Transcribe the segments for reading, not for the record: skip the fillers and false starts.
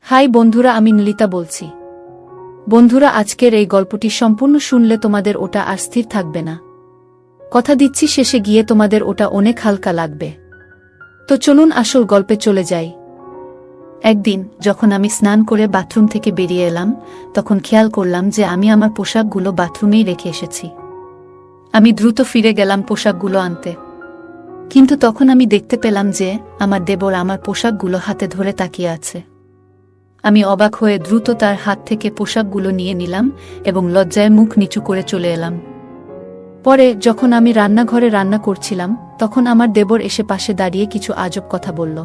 High বন্ধুরা, আমি নলিতা বলছি। বন্ধুরা, আজকের এই গল্পটি সম্পূর্ণ শুনলে তোমাদের ওটা আর স্থির থাকবে না। কথা দিচ্ছি, শেষে গিয়ে তোমাদের ওটা অনেক হালকা লাগবে। তো চলুন আসল গল্পে চলে যাই। একদিন যখন আমি স্নান করে বাথরুম থেকে বেরিয়ে এলাম, তখন খেয়াল করলাম যে আমি আমার পোশাকগুলো বাথরুমেই রেখে এসেছি। আমি দ্রুত ফিরে গেলাম পোশাকগুলো আনতে, কিন্তু তখন আমি দেখতে পেলাম যে আমার দেবর আমার পোশাকগুলো হাতে ধরে তাকিয়ে আছে। আমি অবাক হয়ে দ্রুত তার হাত থেকে পোশাকগুলো নিয়ে নিলাম এবং লজ্জায় মুখ নিচু করে চলে এলাম। পরে যখন আমি রান্নাঘরে রান্না করছিলাম, তখন আমার দেবর এসে পাশে দাঁড়িয়ে কিছু আজব কথা বলল।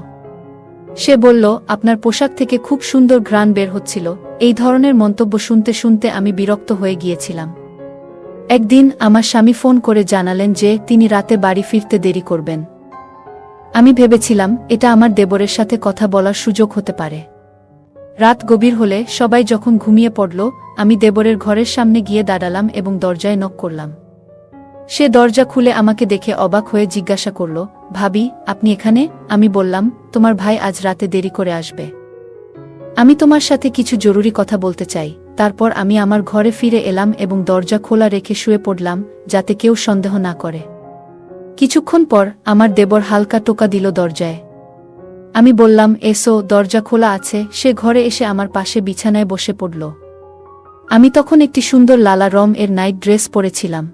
সে বলল, আপনার পোশাক থেকে খুব সুন্দর ঘ্রাণ বের হচ্ছিল। এই ধরনের মন্তব্য শুনতে শুনতে আমি বিরক্ত হয়ে গিয়েছিলাম। একদিন আমার স্বামী ফোন করে জানালেন যে তিনি রাতে বাড়ি ফিরতে দেরি করবেন। আমি ভেবেছিলাম এটা আমার দেবরের সাথে কথা বলার সুযোগ হতে পারে। রাত গভীর হলে সবাই যখন ঘুমিয়ে পড়ল, আমি দেবরের ঘরের সামনে গিয়ে দাঁড়ালাম এবং দরজায় নক করলাম। সে দরজা খুলে আমাকে দেখে অবাক হয়ে জিজ্ঞাসা করল, ভাবি, আপনি এখানে? আমি বললাম, তোমার ভাই আজ রাতে দেরি করে আসবে। আমি তোমার সাথে কিছু জরুরি কথা বলতে চাই। তারপর আমি আমার ঘরে ফিরে এলাম এবং দরজা খোলা রেখে শুয়ে পড়লাম, যাতে কেউ সন্দেহ না করে। কিছুক্ষণ পর আমার দেবর হালকা টোকা দিল দরজায়। আমি বললাম, এসো, দরজা খোলা আছে। সে ঘরে এসে আমার পাশে বিছানায় বসে পড়ল। আমি তখন একটি সুন্দর লালা রং এর নাইট ড্রেস পরেছিলাম।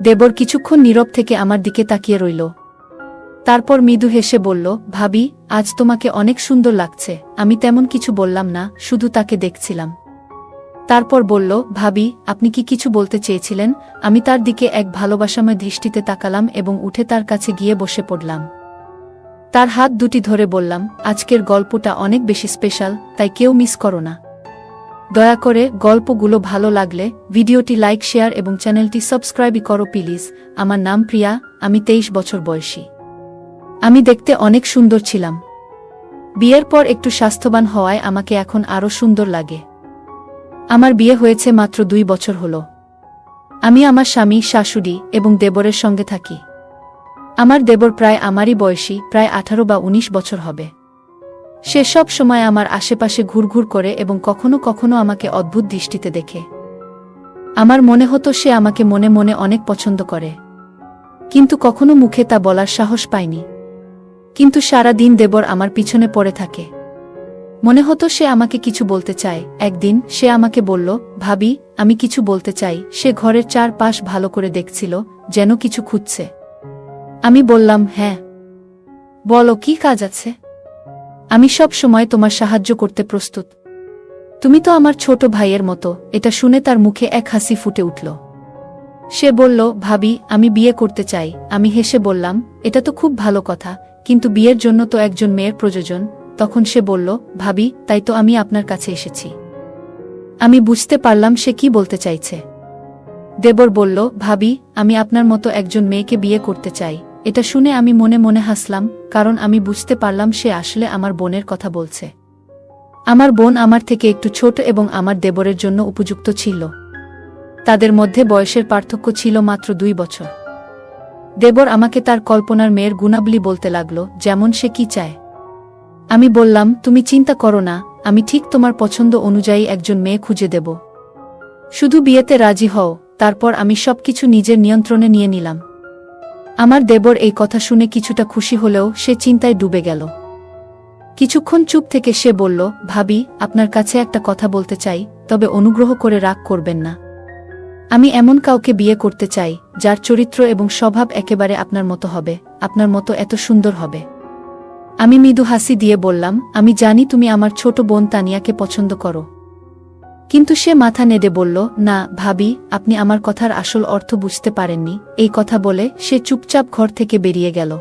দেবর কিছুক্ষণ নীরব থেকে আমার দিকে তাকিয়ে রইল। তারপর মৃদু হেসে বলল, ভাবি, আজ তোমাকে অনেক সুন্দর লাগছে। আমি তেমন কিছু বললাম না, শুধু তাকে দেখছিলাম। তারপর বলল, ভাবি, আপনি কি কিছু বলতে চেয়েছিলেন? আমি তার দিকে এক ভালোবাসাময় দৃষ্টিতে তাকালাম এবং উঠে তার কাছে গিয়ে বসে পড়লাম। তার হাত দুটি ধরে বললাম, আজকের গল্পটা অনেক বেশি স্পেশাল, তাই কেউ মিস করো না। দয়া করে গল্পগুলো ভালো লাগলে ভিডিওটি লাইক, শেয়ার এবং চ্যানেলটি সাবস্ক্রাইব করো প্লিজ। আমার নাম প্রিয়া, আমি 23 বছর বয়সী। আমি দেখতে অনেক সুন্দর ছিলাম। বিয়ের পর একটু স্বাস্থ্যবান হওয়ায় আমাকে এখন আরও সুন্দর লাগে। আমার বিয়ে হয়েছে মাত্র 2 বছর হলো। আমি আমার স্বামী, শাশুড়ি এবং দেবরের সঙ্গে থাকি। আমার দেবর প্রায় আমারই বয়সী, প্রায় 18 বা 19 বছর হবে। সে সব সময় আমার আশেপাশে ঘুরঘুর করে এবং কখনো কখনো আমাকে অদ্ভুত দৃষ্টিতে দেখে। আমার মনে হতো সে আমাকে মনে মনে অনেক পছন্দ করে, কিন্তু কখনো মুখে তা বলার সাহস পায়নি। কিন্তু সারা দিন দেবর আমার পিছনে পড়ে থাকে। মনে হতো সে আমাকে কিছু বলতে চায়। একদিন সে আমাকে বলল, ভাবি, আমি কিছু বলতে চাই। সে ঘরের চারপাশ ভালো করে দেখছিল, যেন কিছু খুঁজছে। আমি বললাম, হ্যাঁ, বলো, কি কাজ আছে? আমি সব সময় তোমার সাহায্য করতে প্রস্তুত। তুমি তো আমার ছোট ভাইয়ের মতো। এটা শুনে তার মুখে এক হাসি ফুটে উঠল। সে বলল, ভাবি, আমি বিয়ে করতে চাই। আমি হেসে বললাম, এটা তো খুব ভালো কথা, কিন্তু বিয়ের জন্য তো একজন মেয়ের প্রয়োজন। তখন সে বলল, ভাবি, তাই তো আমি আপনার কাছে এসেছি। আমি বুঝতে পারলাম সে কি বলতে চাইছে। দেবর বলল, ভাবি, আমি আপনার মতো একজন মেয়েকে বিয়ে করতে চাই। এটা শুনে আমি মনে মনে হাসলাম, কারণ আমি বুঝতে পারলাম সে আসলে আমার বোনের কথা বলছে। আমার বোন আমার থেকে একটু ছোট এবং আমার দেবরের জন্য উপযুক্ত ছিল। তাদের মধ্যে বয়সের পার্থক্য ছিল মাত্র 2 বছর। দেবর আমাকে তার কল্পনার মেয়ের গুণাবলী বলতে লাগল, যেমন সে কি চায়। আমি বললাম, তুমি চিন্তা করো না, আমি ঠিক তোমার পছন্দ অনুযায়ী একজন মেয়ে খুঁজে দেব। শুধু বিয়েতে রাজি হও। তারপর আমি সবকিছু নিজের নিয়ন্ত্রণে নিয়ে নিলাম। আমার দেবর এই কথা শুনে কিছুটা খুশি হলেও সে চিন্তায় ডুবে গেল। কিছুক্ষণ চুপ থেকে সে বলল, ভাবি, আপনার কাছে একটা কথা বলতে চাই, তবে অনুগ্রহ করে রাগ করবেন না। আমি এমন কাউকে বিয়ে করতে চাই যার চরিত্র এবং স্বভাব একেবারে আপনার মতো হবে, আপনার মতো এত সুন্দর হবে। আমি মৃদু হাসি দিয়ে বললাম, আমি জানি তুমি আমার ছোট বোন তানিয়াকে পছন্দ করো। কিন্তু সে মাথা নেড়ে বলল, না ভাবি, আপনি আমার কথার আসল অর্থ বুঝতে পারেননি। এই কথা বলে সে চুপচাপ ঘর থেকে বেরিয়ে গেল।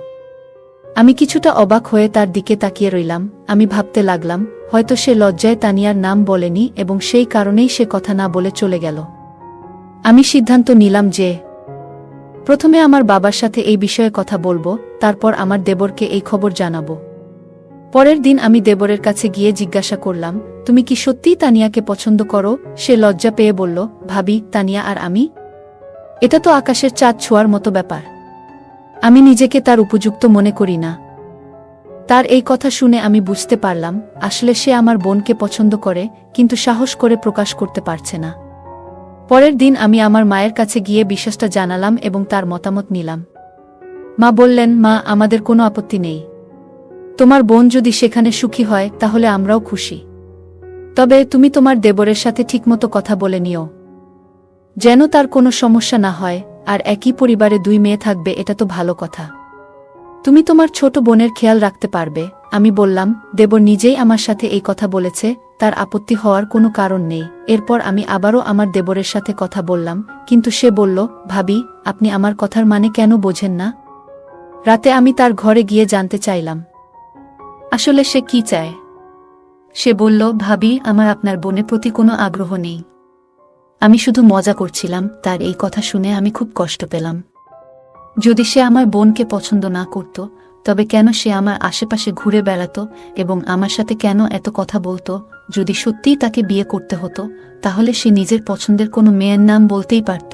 আমি কিছুটা অবাক হয়ে তার দিকে তাকিয়ে রইলাম। আমি ভাবতে লাগলাম, হয়তো সে লজ্জায় তানিয়ার নাম বলেনি এবং সেই কারণেই সে কথা না বলে চলে গেল। আমি সিদ্ধান্ত নিলাম যে প্রথমে আমার বাবার সাথে এই বিষয়ে কথা বলবো, তারপর আমার দেবরকে এই খবর জানাবো। পরের দিন আমি দেবরের কাছে গিয়ে জিজ্ঞাসা করলাম, তুমি কি সত্যিই তানিয়াকে পছন্দ করো? সে লজ্জা পেয়ে বলল, ভাবি, তানিয়া আর আমি, এটা তো আকাশের চাঁদ ছোঁয়ার মতো ব্যাপার। আমি নিজেকে তার উপযুক্ত মনে করি না। তার এই কথা শুনে আমি বুঝতে পারলাম আসলে সে আমার বোনকে পছন্দ করে, কিন্তু সাহস করে প্রকাশ করতে পারছে না। পরের দিন আমি আমার মায়ের কাছে গিয়ে বিষয়টা জানালাম এবং তার মতামত নিলাম। মা বললেন, মা, আমাদের কোনো আপত্তি নেই। তোমার বোন যদি সেখানে সুখী হয় তাহলে আমরাও খুশি। তবে তুমি তোমার দেবরের সাথে ঠিকমতো কথা বলে নিও, যেন তার কোনো সমস্যা না হয়। আর একই পরিবারে 2 মেয়ে থাকবে, এটা তো ভালো কথা। তুমি তোমার ছোট বোনের খেয়াল রাখতে পারবে। আমি বললাম, দেবর নিজেই আমার সাথে এই কথা বলেছে, তার আপত্তি হওয়ার কোনো কারণ নেই। এরপর আমি আবারও আমার দেবরের সাথে কথা বললাম, কিন্তু সে বলল, ভাবি, আপনি আমার কথার মানে কেন বোঝেন না? রাতে আমি তার ঘরে গিয়ে জানতে চাইলাম আসলে সে কি চায়। সে বলল, ভাবি, আমার আপনার বোনের প্রতি কোনো আগ্রহ নেই। আমি শুধু মজা করছিলাম। তার এই কথা শুনে আমি খুব কষ্ট পেলাম। যদি সে আমার বোনকে পছন্দ না করত, তবে কেন সে আমার আশেপাশে ঘুরে বেড়াত এবং আমার সাথে কেন এত কথা বলতো? যদি সত্যিই তাকে বিয়ে করতে হতো, তাহলে সে নিজের পছন্দের কোনো মেয়ের নাম বলতেই পারত।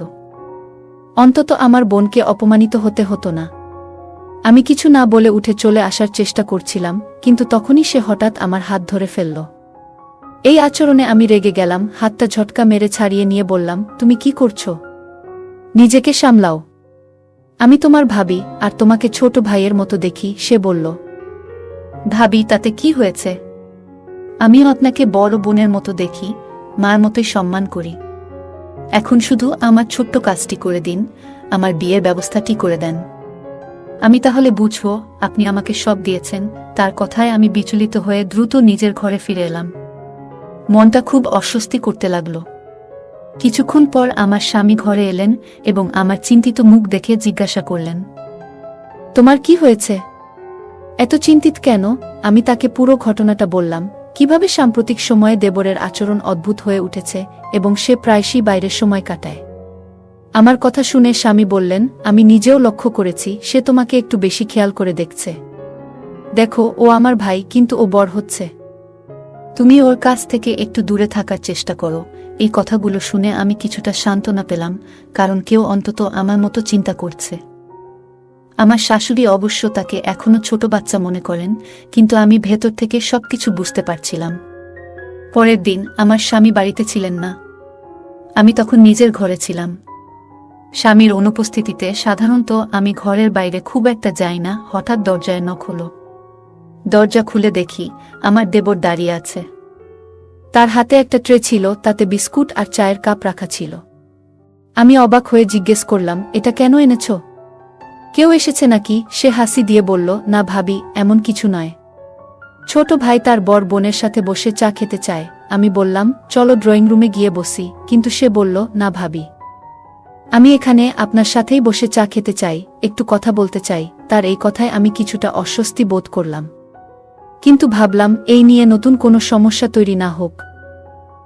অন্তত আমার বোনকে অপমানিত হতে হতো না। আমি কিছু না বলে উঠে চলে আসার চেষ্টা করছিলাম, কিন্তু তখনই সে হঠাৎ আমার হাত ধরে ফেলল। এই আচরণে আমি রেগে গেলাম। হাতটা ঝটকা মেরে ছাড়িয়ে নিয়ে বললাম, তুমি কি করছো? নিজেকে সামলাও। আমি তোমার ভাবি, আর তোমাকে ছোট ভাইয়ের মতো দেখি। সে বলল, ভাবি, তাতে কি হয়েছে? আমিও আপনাকে বড় বোনের মতো দেখি, মার মতোই সম্মান করি। এখন শুধু আমার ছোট্ট কাজটি করে দিন, আমার বিয়ের ব্যবস্থাটি করে দেন। আমি তাহলে বুঝব আপনি আমাকে সব দিয়েছেন। তার কথায় আমি বিচলিত হয়ে দ্রুত নিজের ঘরে ফিরে এলাম। মনটা খুব অস্বস্তি করতে লাগল। কিছুক্ষণ পর আমার স্বামী ঘরে এলেন এবং আমার চিন্তিত মুখ দেখে জিজ্ঞাসা করলেন, তোমার কি হয়েছে? এত চিন্তিত কেন? আমি তাকে পুরো ঘটনাটা বললাম, কিভাবে সাম্প্রতিক সময়ে দেবরের আচরণ অদ্ভুত হয়ে উঠেছে এবং সে প্রায়শই বাইরের সময় কাটায়। আমার কথা শুনে স্বামী বললেন, আমি নিজেও লক্ষ্য করেছি, সে তোমাকে একটু বেশি খেয়াল করে দেখছে। দেখো, ও আমার ভাই, কিন্তু ও বড় হচ্ছে। তুমি ওর কাছ থেকে একটু দূরে থাকার চেষ্টা করো। এই কথাগুলো শুনে আমি কিছুটা সান্ত্বনা পেলাম, কারণ কেউ অন্তত আমার মতো চিন্তা করছে। আমার শাশুড়ি অবশ্য তাকে এখনো ছোট বাচ্চা মনে করেন, কিন্তু আমি ভেতর থেকে সবকিছু বুঝতে পারছিলাম। পরের দিন আমার স্বামী বাড়িতে ছিলেন না। আমি তখন নিজের ঘরে ছিলাম। স্বামীর অনুপস্থিতিতে সাধারণত আমি ঘরের বাইরে খুব একটা যাই না। হঠাৎ দরজায় নক হলো। দরজা খুলে দেখি আমার দেবর দাঁড়িয়ে আছে। তার হাতে একটা ট্রে ছিল, তাতে বিস্কুট আর চায়ের কাপ রাখা ছিল। আমি অবাক হয়ে জিজ্ঞেস করলাম, এটা কেন এনেছ? কেউ এসেছে নাকি? সে হাসি দিয়ে বলল, না ভাবি, এমন কিছু নয়। ছোট ভাই তার বড় বোনের সাথে বসে চা খেতে চায়। আমি বললাম, চলো ড্রয়িং রুমে গিয়ে বসি, কিন্তু সে বলল, না ভাবি, আমি এখানে আপনার সাথেই বসে চা খেতে চাই, একটু কথা বলতে চাই। তার এই কথায় আমি কিছুটা অস্বস্তি বোধ করলাম, কিন্তু ভাবলাম এই নিয়ে নতুন কোনো সমস্যা তৈরি না হোক।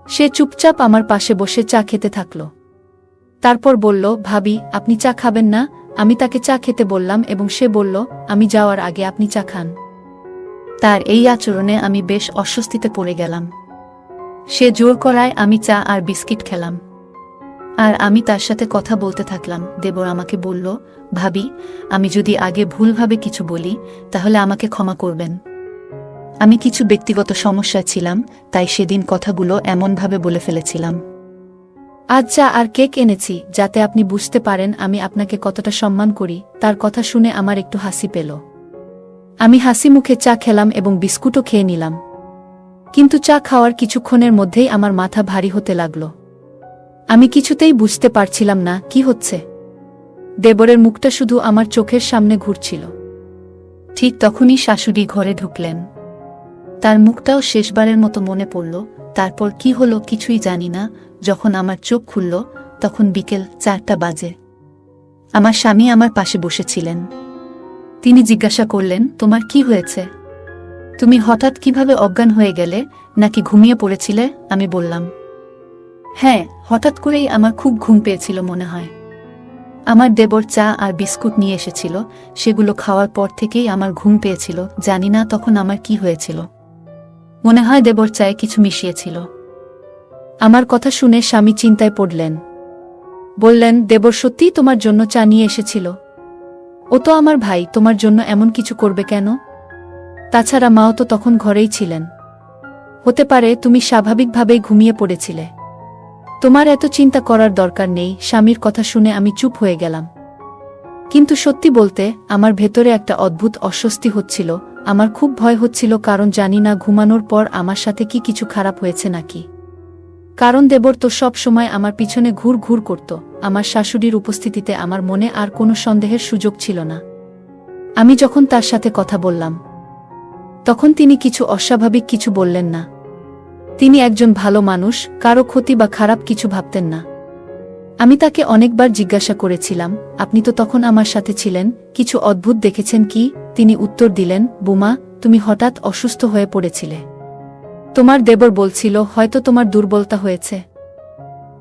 সে চুপচাপ আমার পাশে বসে চা খেতে থাকল। তারপর বলল, ভাবি, আপনি চা খাবেন না? আমি তাকে চা খেতে বললাম এবং সে বলল, আমি যাওয়ার আগে আপনি চা খান। তার এই আচরণে আমি বেশ অস্বস্তিতে পড়ে গেলাম। সে জোর করায় আমি চা আর বিস্কিট খেলাম, আর আমি তার সাথে কথা বলতে থাকলাম। দেবর আমাকে বলল, ভাবি, আমি যদি আগে ভুলভাবে কিছু বলি তাহলে আমাকে ক্ষমা করবেন। আমি কিছু ব্যক্তিগত সমস্যায় ছিলাম, তাই সেদিন কথাগুলো এমনভাবে বলে ফেলেছিলাম। আজ চা আর কেক এনেছি, যাতে আপনি বুঝতে পারেন আমি আপনাকে কতটা সম্মান করি। তার কথা শুনে আমার একটু হাসি পেল। আমি হাসি মুখে চা খেলাম এবং বিস্কুটও খেয়ে নিলাম। কিন্তু চা খাওয়ার কিছুক্ষণের মধ্যেই আমার মাথা ভারী হতে লাগল। আমি কিছুতেই বুঝতে পারছিলাম না কি হচ্ছে। দেবরের মুখটা শুধু আমার চোখের সামনে ঘুরছিল। ঠিক তখনই শাশুড়ি ঘরে ঢুকলেন। তার মুখটাও শেষবারের মতো মনে পড়ল। তারপর কি হলো কিছুই জানি না। যখন আমার চোখ খুলল তখন বিকেল 4টা বাজে। আমার স্বামী আমার পাশে বসেছিলেন। তিনি জিজ্ঞাসা করলেন, তোমার কি হয়েছে? তুমি হঠাৎ কিভাবে অজ্ঞান হয়ে গেলে? নাকি ঘুমিয়ে পড়েছিলে? আমি বললাম, হ্যাঁ, হঠাৎ করেই আমার খুব ঘুম পেয়েছিল মনে হয়। আমার দেবর চা আর বিস্কুট নিয়ে এসেছিল, সেগুলো খাওয়ার পর থেকেই আমার ঘুম পেয়েছিল। জানি না তখন আমার কি হয়েছিল। মনে হয় দেবর চায়ে কিছু মিশিয়েছিল। আমার কথা শুনে স্বামী চিন্তায় পড়লেন। বললেন, দেবর সত্যিই তোমার জন্য চা নিয়ে এসেছিল? ও তো আমার ভাই, তোমার জন্য এমন কিছু করবে কেন? তাছাড়া মাও তো তখন ঘরেই ছিলেন। হতে পারে তুমি স্বাভাবিকভাবেই ঘুমিয়ে পড়েছিলে। তোমার এত চিন্তা করার দরকার নেই। স্বামীর কথা শুনে আমি চুপ হয়ে গেলাম। কিন্তু সত্যি বলতে আমার ভেতরে একটা অদ্ভুত অস্বস্তি হচ্ছিল। আমার খুব ভয় হচ্ছিল, কারণ জানি না ঘুমানোর পর আমার সাথে কি কিছু খারাপ হয়েছে নাকি। কারণ দেবর তো সব সময় আমার পিছনে ঘুর ঘুর করত। আমার শাশুড়ির উপস্থিতিতে আমার মনে আর কোনো সন্দেহের সুযোগ ছিল না। আমি যখন তার সাথে কথা বললাম, তখন তিনি কিছু অস্বাভাবিক কিছু বললেন না। তিনি একজন ভালো মানুষ, কারো ক্ষতি বা খারাপ কিছু ভাবতেন না। আমি তাকে অনেকবার জিজ্ঞাসা করেছিলাম, আপনি তো তখন আমার সাথে ছিলেন, কিছু অদ্ভুত দেখেছেন কি? তিনি উত্তর দিলেন, বুমা, তুমি হঠাৎ অসুস্থ হয়ে পড়েছিলে। তোমার দেবর বলছিল হয়তো তোমার দুর্বলতা হয়েছে,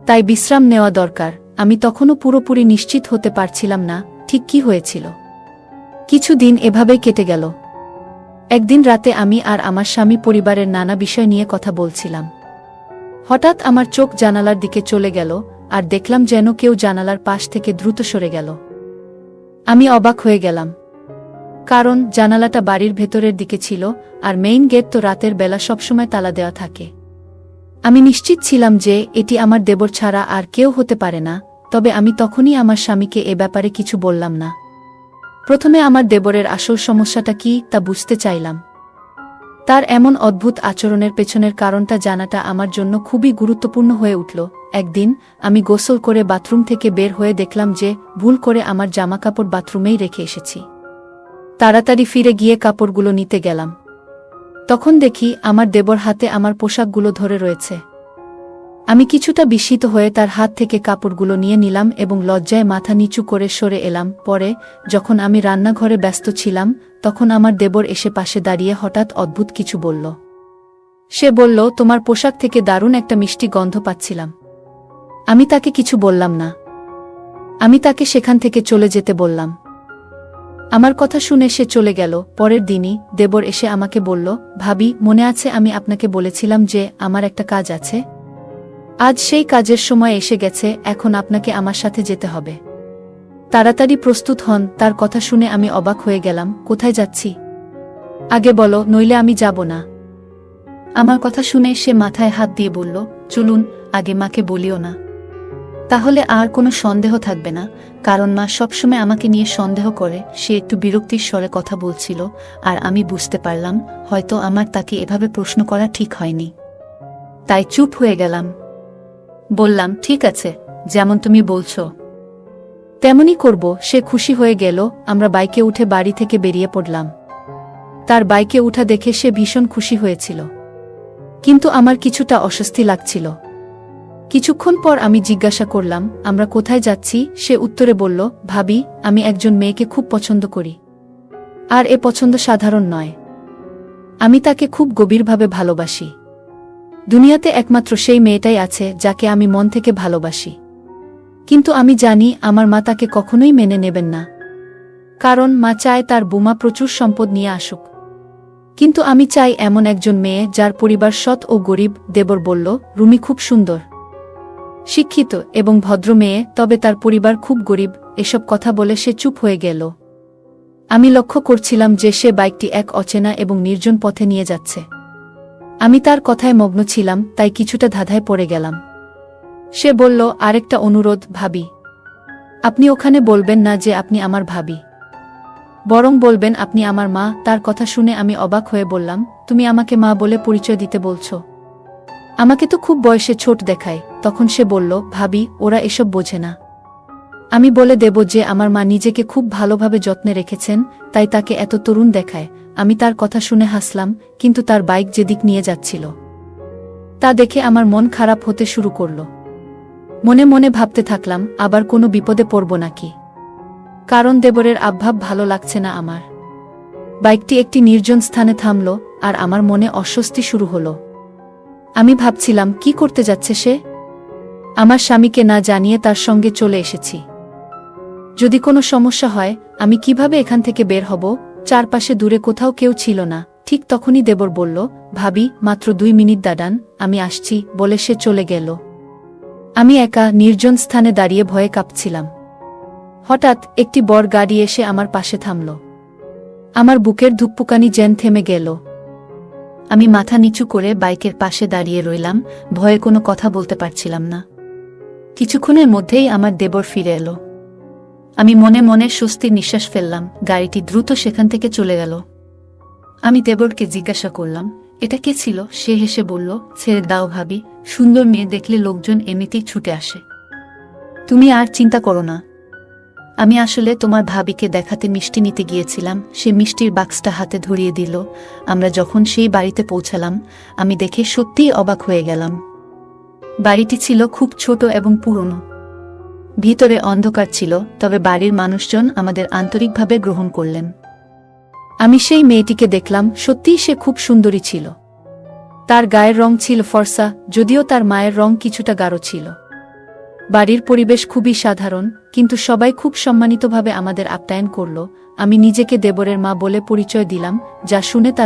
তাই বিশ্রাম নেওয়া দরকার। আমি তখনও পুরোপুরি নিশ্চিত হতে পারছিলাম না ঠিক কি হয়েছিল। কিছু দিন এভাবেই কেটে গেল। একদিন রাতে আমি আর আমার স্বামী পরিবারের নানা বিষয় নিয়ে কথা বলছিলাম। হঠাৎ আমার চোখ জানালার দিকে চলে গেল, আর দেখলাম যেন কেউ জানালার পাশ থেকে দ্রুত সরে গেল। আমি অবাক হয়ে গেলাম, কারণ জানালাটা বাড়ির ভেতরের দিকে ছিল, আর মেইন গেট তো রাতের বেলা সবসময় তালা দেওয়া থাকে। আমি নিশ্চিত ছিলাম যে এটি আমার দেবর ছাড়া আর কেউ হতে পারে না, তবে আমি তখনই আমার স্বামীকে এ ব্যাপারে কিছু বললাম না। প্রথমে আমার দেবরের আসল সমস্যাটা কি তা বুঝতে চাইলাম। তার এমন অদ্ভুত আচরণের পেছনের কারণটা জানাটা আমার জন্য খুবই গুরুত্বপূর্ণ হয়ে উঠল। একদিন আমি গোসল করে বাথরুম থেকে বের হয়ে দেখলাম যে ভুল করে আমার জামাকাপড় বাথরুমেই রেখে এসেছি। তাড়াতাড়ি ফিরে গিয়ে কাপড়গুলো নিতে গেলাম। তখন দেখি আমার দেবর হাতে আমার পোশাকগুলো ধরে রয়েছে। আমি কিছুটা বিস্মিত হয়ে তার হাত থেকে কাপড়গুলো নিয়ে নিলাম এবং লজ্জায় মাথা নিচু করে সরে এলাম। পরে যখন আমি রান্নাঘরে ব্যস্ত ছিলাম, তখন আমার দেবর এসে পাশে দাঁড়িয়ে হঠাৎ অদ্ভুত কিছু বলল। সে বলল, তোমার পোশাক থেকে দারুণ একটা মিষ্টি গন্ধ পাচ্ছিলাম। আমি তাকে কিছু বললাম না। আমি তাকে সেখান থেকে চলে যেতে বললাম। আমার কথা শুনে সে চলে গেল। পরের দিনই দেবর এসে আমাকে বলল, ভাবি, মনে আছে আমি আপনাকে বলেছিলাম যে আমার একটা কাজ আছে? আজ সেই কাজের সময় এসে গেছে, এখন আপনাকে আমার সাথে যেতে হবে। তাড়াতাড়ি প্রস্তুত হন। তার কথা শুনে আমি অবাক হয়ে গেলাম। কোথায় যাচ্ছি? আগে বলো, নইলে আমি যাব না। আমার কথা শুনে সে মাথায় হাত দিয়ে বলল, চলুন, আগে মাকে বলিও না, তাহলে আর কোনো সন্দেহ থাকবে না। কারণ মা সবসময় আমাকে নিয়ে সন্দেহ করে। সে একটু বিরক্তির স্বরে কথা বলছিল, আর আমি বুঝতে পারলাম হয়তো আমার তাকে এভাবে প্রশ্ন করা ঠিক হয়নি। তাই চুপ হয়ে গেলাম। বললাম, ঠিক আছে, যেমন তুমি বলছো তেমনই করব। সে খুশি হয়ে গেল। আমরা বাইকে উঠে বাড়ি থেকে বেরিয়ে পড়লাম। তার বাইকে উঠা দেখে সে ভীষণ খুশি হয়েছিল, কিন্তু আমার কিছুটা অস্বস্তি লাগছিল। কিছুক্ষণ পর আমি জিজ্ঞাসা করলাম, আমরা কোথায় যাচ্ছি? সে উত্তরে বলল, ভাবি, আমি একজন মেয়েকে খুব পছন্দ করি। আর এ পছন্দ সাধারণ নয়। আমি তাকে খুব গভীরভাবে ভালোবাসি। দুনিয়াতে একমাত্র সেই মেয়েটাই আছে যাকে আমি মন থেকে ভালোবাসি। কিন্তু আমি জানি আমার মা তাকে কখনোই মেনে নেবেন না, কারণ মা চায় তার বুমা প্রচুর সম্পদ নিয়ে আসুক। কিন্তু আমি চাই এমন একজন মেয়ে যার পরিবার সৎ ও গরিব। দেবর বলল, রুমি খুব সুন্দর, শিক্ষিত এবং ভদ্র মেয়ে, তবে তার পরিবার খুব গরিব। এসব কথা বলে সে চুপ হয়ে গেল। আমি লক্ষ্য করছিলাম যে সে বাইকটি এক অচেনা এবং নির্জন পথে নিয়ে যাচ্ছে। আমি তার কথায় মগ্ন ছিলাম, তাই কিছুটা ধাঁধায় পড়ে গেলাম। সে বলল, আরেকটা অনুরোধ ভাবি, আপনি ওখানে বলবেন না যে আপনি আমার ভাবি, বরং বলবেন আপনি আমার মা। তার কথা শুনে আমি অবাক হয়ে বললাম, তুমি আমাকে মা বলে পরিচয় দিতে বলছো? আমাকে তো খুব বয়সে ছোট দেখায়। তখন সে বলল, ভাবি, ওরা এসব বোঝে না। আমি বলে দেব যে আমার মা নিজেকে খুব ভালোভাবে যত্নে রেখেছেন, তাই তাকে এত তরুণ দেখায়। আমি তার কথা শুনে হাসলাম, কিন্তু তার বাইক যেদিক নিয়ে যাচ্ছিল তা দেখে আমার মন খারাপ হতে শুরু করল। মনে মনে ভাবতে থাকলাম, আবার কোনো বিপদে পড়ব নাকি, কারণ দেবরের আবভাব ভালো লাগছে না আমার। বাইকটি একটি নির্জন স্থানে থামল, আর আমার মনে অস্বস্তি শুরু হলো। আমি ভাবছিলাম, কি করতে যাচ্ছে সে? আমার স্বামীকে না জানিয়ে তার সঙ্গে চলে এসেছি। যদি কোনো সমস্যা হয়, আমি কিভাবে এখান থেকে বের হব? চারপাশে দূরে কোথাও কেউ ছিল না। ঠিক তখনই দেবর বলল, ভাবি, মাত্র 2 মিনিট দাঁড়ান, আমি আসছি, বলে সে চলে গেল। আমি একা নির্জন স্থানে দাঁড়িয়ে ভয়ে কাঁপছিলাম। হঠাৎ একটি বড় গাড়ি এসে আমার পাশে থামল। আমার বুকের ধুকপুকানি যেন থেমে গেল। আমি মাথা নিচু করে বাইকের পাশে দাঁড়িয়ে রইলাম, ভয়ে কোনো কথা বলতে পারছিলাম না। কিছুক্ষণের মধ্যেই আমার দেবর ফিরে এলো। আমি মনে মনে স্বস্তির নিঃশ্বাস ফেললাম। গাড়িটি দ্রুত সেখান থেকে চলে গেল। আমি দেবরকে জিজ্ঞাসা করলাম, এটা কে ছিল? সে হেসে বলল, ছেড়ে দাও ভাবি, সুন্দর মেয়ে দেখলে লোকজন এমনিতেই ছুটে আসে। তুমি আর চিন্তা করো না। আমি আসলে তোমার ভাবিকে দেখাতে মিষ্টি নিতে গিয়েছিলাম। সে মিষ্টির বাক্সটা হাতে ধরিয়ে দিল। আমরা যখন সেই বাড়িতে পৌঁছালাম, আমি দেখে সত্যিই অবাক হয়ে গেলাম। বাড়িটি ছিল খুব ছোট এবং পুরনো। ভিতরে অন্ধকার ছিল, তবে বাড়ির মানুষজন আমাদের আন্তরিকভাবে গ্রহণ করলেন। আমি সেই মেয়েটিকে দেখলাম, সত্যিই সে খুব সুন্দরী ছিল। তার গায়ের রং ছিল ফর্সা, যদিও তার মায়ের রং কিছুটা গাঢ় ছিল। বাড়ির পরিবেশ খুবই সাধারণ, কিন্তু সবাই খুব সম্মানিতভাবে আমাদের আপ্যায়ন করল। আমি নিজেকে দেবরের মা বলে পরিচয় দিলাম, যা শুনে তার